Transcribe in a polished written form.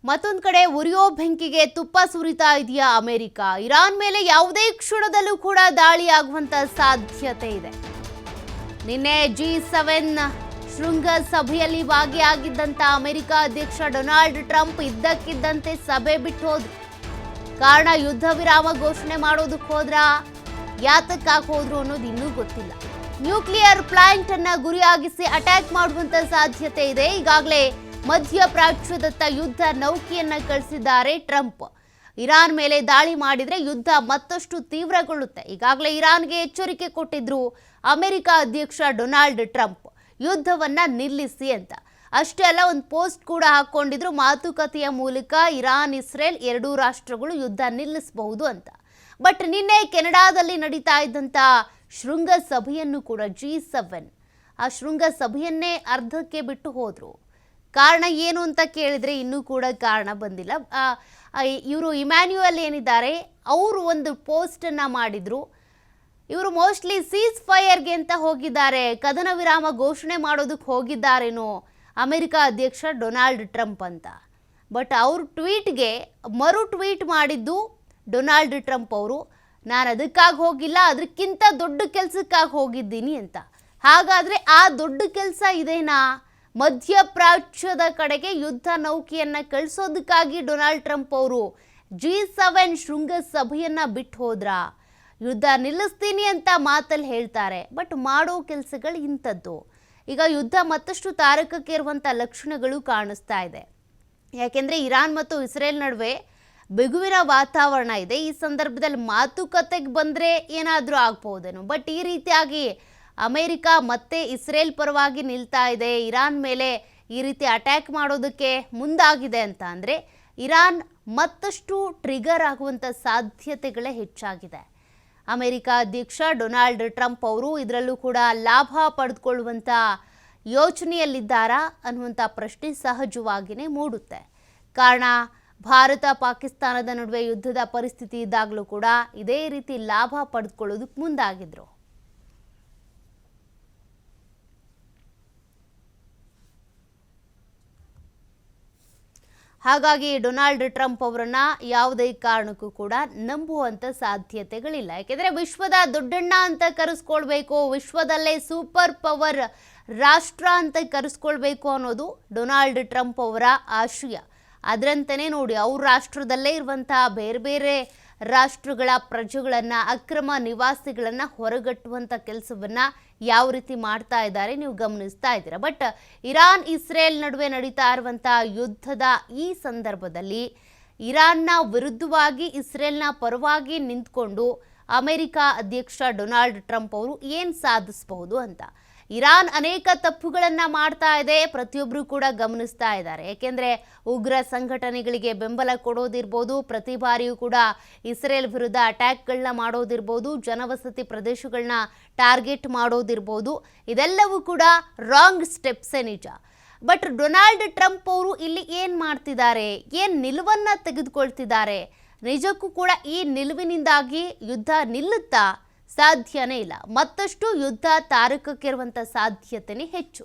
ಮತ್ತೊಂದು ಕಡೆ ಉರಿಯೋ ಬೆಂಕಿಗೆ ತುಪ್ಪ ಸುರಿತಾ ಇದೆಯಾ ಅಮೆರಿಕ. ಇರಾನ್ ಮೇಲೆ ಯಾವುದೇ ಕ್ಷಣದಲ್ಲೂ ಕೂಡ ದಾಳಿ ಆಗುವಂತ ಸಾಧ್ಯತೆ ಇದೆ. ನಿನ್ನೆ G7 ಶೃಂಗ ಸಭೆಯಲ್ಲಿ ಭಾಗಿಯಾಗಿದ್ದಂತ ಅಮೆರಿಕ ಅಧ್ಯಕ್ಷ ಡೊನಾಲ್ಡ್ ಟ್ರಂಪ್ ಇದ್ದಕ್ಕಿದ್ದಂತೆ ಸಭೆ ಬಿಟ್ಟು ಹೋದ್ರು. ಕಾರಣ ಯುದ್ಧ ವಿರಾಮ ಘೋಷಣೆ ಮಾಡೋದಕ್ಕೆ ಹೋದ್ರ, ಯಾತಕ್ಕಾಗಿ ಹೋದ್ರು ಅನ್ನೋದು ಇನ್ನೂ ಗೊತ್ತಿಲ್ಲ. ನ್ಯೂಕ್ಲಿಯರ್ ಪ್ಲಾಂಟ್ ಅನ್ನ ಗುರಿಯಾಗಿಸಿ ಅಟ್ಯಾಕ್ ಮಾಡುವಂತ ಸಾಧ್ಯತೆ ಇದೆ. ಈಗಾಗಲೇ ಮಧ್ಯಪ್ರಾಚ್ಯದತ್ತ ಯುದ್ಧ ನೌಕೆಯನ್ನ ಕಳಿಸಿದ್ದಾರೆ ಟ್ರಂಪ್. ಇರಾನ್ ಮೇಲೆ ದಾಳಿ ಮಾಡಿದ್ರೆ ಯುದ್ಧ ಮತ್ತಷ್ಟು ತೀವ್ರಗೊಳ್ಳುತ್ತೆ. ಈಗಾಗಲೇ ಇರಾನ್ಗೆ ಎಚ್ಚರಿಕೆ ಕೊಟ್ಟಿದ್ರು ಅಮೆರಿಕ ಅಧ್ಯಕ್ಷ ಡೊನಾಲ್ಡ್ ಟ್ರಂಪ್, ಯುದ್ಧವನ್ನ ನಿಲ್ಲಿಸಿ ಅಂತ. ಅಷ್ಟೇ ಅಲ್ಲ, ಒಂದು ಪೋಸ್ಟ್ ಕೂಡ ಹಾಕೊಂಡಿದ್ರು, ಮಾತುಕತೆಯ ಮೂಲಕ ಇರಾನ್ ಇಸ್ರೇಲ್ ಎರಡೂ ರಾಷ್ಟ್ರಗಳು ಯುದ್ಧ ನಿಲ್ಲಿಸಬಹುದು ಅಂತ. ಬಟ್ ನಿನ್ನೆ ಕೆನಡಾದಲ್ಲಿ ನಡೀತಾ ಇದ್ದಂಥ ಶೃಂಗ ಸಭೆಯನ್ನು ಕೂಡ G7 ಆ ಶೃಂಗ ಸಭೆಯನ್ನೇ ಅರ್ಧಕ್ಕೆ ಬಿಟ್ಟು ಹೋದ್ರು. ಕಾರಣ ಏನು ಅಂತ ಕೇಳಿದ್ರೆ ಇನ್ನೂ ಕೂಡ ಕಾರಣ ಬಂದಿಲ್ಲ. ಇವರು ಇಮ್ಯಾನ್ಯುಯಲ್ ಏನಿದ್ದಾರೆ ಅವರು ಒಂದು ಪೋಸ್ಟನ್ನು ಮಾಡಿದ್ರು. ಇವರು ಮೋಸ್ಟ್ಲಿ ಸೀಸ್ ಫೈರ್ಗೆ ಅಂತ ಹೋಗಿದ್ದಾರೆ, ಕದನ ವಿರಾಮ ಘೋಷಣೆ ಮಾಡೋದಕ್ಕೆ ಹೋಗಿದ್ದಾರೇನೋ ಅಮೆರಿಕ ಅಧ್ಯಕ್ಷ ಡೊನಾಲ್ಡ್ ಟ್ರಂಪ್ ಅಂತ. ಬಟ್ ಅವ್ರ ಟ್ವೀಟ್ಗೆ ಮರು ಟ್ವೀಟ್ ಮಾಡಿದ್ದು ಡೊನಾಲ್ಡ್ ಟ್ರಂಪ್ ಅವರು, ನಾನು ಅದಕ್ಕಾಗಿ ಹೋಗಿಲ್ಲ, ಅದಕ್ಕಿಂತ ದೊಡ್ಡ ಕೆಲಸಕ್ಕಾಗಿ ಹೋಗಿದ್ದೀನಿ ಅಂತ. ಹಾಗಾದರೆ ಆ ದೊಡ್ಡ ಕೆಲಸ ಇದೇನಾ? ಮಧ್ಯಪ್ರಾಚ್ಯದ ಕಡೆಗೆ ಯುದ್ಧ ನೌಕೆಯನ್ನು ಕಳಿಸೋದಕ್ಕಾಗಿ ಡೊನಾಲ್ಡ್ ಟ್ರಂಪ್ ಅವರು G7 ಶೃಂಗ ಸಭೆಯನ್ನು ಬಿಟ್ಟು ಹೋದ್ರ? ಯುದ್ಧ ನಿಲ್ಲಿಸ್ತೀನಿ ಅಂತ ಮಾತಲ್ಲಿ ಹೇಳ್ತಾರೆ, ಬಟ್ ಮಾಡೋ ಕೆಲಸಗಳು ಇಂಥದ್ದು. ಈಗ ಯುದ್ಧ ಮತ್ತಷ್ಟು ತಾರಕಕ್ಕೆ ಇರುವಂಥ ಲಕ್ಷಣಗಳು ಕಾಣಿಸ್ತಾ ಇದೆ. ಯಾಕೆಂದರೆ ಇರಾನ್ ಮತ್ತು ಇಸ್ರೇಲ್ ನಡುವೆ ಬಿಗುವಿನ ವಾತಾವರಣ ಇದೆ. ಈ ಸಂದರ್ಭದಲ್ಲಿ ಮಾತುಕತೆಗೆ ಬಂದರೆ ಏನಾದರೂ ಆಗ್ಬೋದೇನೋ. ಬಟ್ ಈ ರೀತಿಯಾಗಿ ಅಮೆರಿಕ ಮತ್ತೆ ಇಸ್ರೇಲ್ ಪರವಾಗಿ ನಿಲ್ತಾ ಇದೆ, ಇರಾನ್ ಮೇಲೆ ಈ ರೀತಿ ಅಟ್ಯಾಕ್ ಮಾಡೋದಕ್ಕೆ ಮುಂದಾಗಿದೆ ಅಂತ ಅಂದರೆ ಇರಾನ್ ಮತ್ತಷ್ಟು ಟ್ರಿಗರ್ ಆಗುವಂಥ ಸಾಧ್ಯತೆಗಳೇ ಹೆಚ್ಚಾಗಿದೆ. ಅಮೆರಿಕ ಅಧ್ಯಕ್ಷ ಡೊನಾಲ್ಡ್ ಟ್ರಂಪ್ ಅವರು ಇದರಲ್ಲೂ ಕೂಡ ಲಾಭ ಪಡೆದುಕೊಳ್ಳುವಂಥ ಯೋಚನೆಯಲ್ಲಿದ್ದಾರಾ ಅನ್ನುವಂಥ ಪ್ರಶ್ನೆ ಸಹಜವಾಗಿಯೇ ಮೂಡುತ್ತೆ. ಕಾರಣ ಭಾರತ ಪಾಕಿಸ್ತಾನದ ನಡುವೆ ಯುದ್ಧದ ಪರಿಸ್ಥಿತಿ ಇದ್ದಾಗಲೂ ಕೂಡ ಇದೇ ರೀತಿ ಲಾಭ ಪಡೆದುಕೊಳ್ಳೋದಕ್ಕೆ ಮುಂದಾಗಿದ್ರು. ಹಾಗಾಗಿ ಡೊನಾಲ್ಡ್ ಟ್ರಂಪ್ ಅವರನ್ನ ಯಾವುದೇ ಕಾರಣಕ್ಕೂ ಕೂಡ ನಂಬುವಂಥ ಸಾಧ್ಯತೆಗಳಿಲ್ಲ. ಯಾಕೆಂದರೆ ವಿಶ್ವದ ದೊಡ್ಡಣ್ಣ ಅಂತ ಕರೆಸ್ಕೊಳ್ಬೇಕು, ವಿಶ್ವದಲ್ಲೇ ಸೂಪರ್ ಪವರ್ ರಾಷ್ಟ್ರ ಅಂತ ಕರೆಸ್ಕೊಳ್ಬೇಕು ಅನ್ನೋದು ಡೊನಾಲ್ಡ್ ಟ್ರಂಪ್ ಅವರ ಆಶಯ. ಅದರಂತೆಯೇ ನೋಡಿ, ಅವ್ರ ರಾಷ್ಟ್ರದಲ್ಲೇ ಇರುವಂತಹ ಬೇರೆ ಬೇರೆ ರಾಷ್ಟ್ರಗಳ ಪ್ರಜೆಗಳನ್ನು, ಅಕ್ರಮ ನಿವಾಸಿಗಳನ್ನು ಹೊರಗಟ್ಟುವಂಥ ಕೆಲಸವನ್ನು ಯಾವ ರೀತಿ ಮಾಡ್ತಾ ಇದ್ದಾರೆ ನೀವು ಗಮನಿಸ್ತಾ ಇದ್ದೀರಾ. ಬಟ್ ಇರಾನ್ ಇಸ್ರೇಲ್ ನಡುವೆ ನಡೀತಾ ಇರುವಂಥ ಯುದ್ಧದ ಈ ಸಂದರ್ಭದಲ್ಲಿ ಇರಾನ್ನ ವಿರುದ್ಧವಾಗಿ ಇಸ್ರೇಲ್ನ ಪರವಾಗಿ ನಿಂತ್ಕೊಂಡು ಅಮೆರಿಕ ಅಧ್ಯಕ್ಷ ಡೊನಾಲ್ಡ್ ಟ್ರಂಪ್ ಅವರು ಏನು ಸಾಧಿಸಬಹುದು ಅಂತ. ಇರಾನ್ ಅನೇಕ ತಪ್ಪುಗಳನ್ನು ಮಾಡ್ತಾ ಇದೆ, ಪ್ರತಿಯೊಬ್ಬರು ಕೂಡ ಗಮನಿಸ್ತಾ ಇದ್ದಾರೆ. ಏಕೆಂದರೆ ಉಗ್ರ ಸಂಘಟನೆಗಳಿಗೆ ಬೆಂಬಲ ಕೊಡೋದಿರ್ಬೋದು, ಪ್ರತಿ ಬಾರಿಯೂ ಕೂಡ ಇಸ್ರೇಲ್ ವಿರುದ್ಧ ಅಟ್ಯಾಕ್ಗಳನ್ನ ಮಾಡೋದಿರ್ಬೋದು, ಜನವಸತಿ ಪ್ರದೇಶಗಳನ್ನ ಟಾರ್ಗೆಟ್ ಮಾಡೋದಿರ್ಬೋದು, ಇದೆಲ್ಲವೂ ಕೂಡ ರಾಂಗ್ ಸ್ಟೆಪ್ಸೇ ನಿಜ. ಬಟ್ ಡೊನಾಲ್ಡ್ ಟ್ರಂಪ್ ಅವರು ಇಲ್ಲಿ ಏನು ಮಾಡ್ತಿದ್ದಾರೆ, ಏನು ನಿಲುವನ್ನು ತೆಗೆದುಕೊಳ್ತಿದ್ದಾರೆ? ನಿಜಕ್ಕೂ ಕೂಡ ಈ ನಿಲುವಿನಿಂದಾಗಿ ಯುದ್ಧ ನಿಲ್ಲುತ್ತಾ? ಸಾಧ್ಯನೇ ಇಲ್ಲ. ಮತ್ತಷ್ಟು ಯುದ್ಧ ತಾರಕಕ್ಕಿರುವಂಥ ಸಾಧ್ಯತೆನೇ ಹೆಚ್ಚು.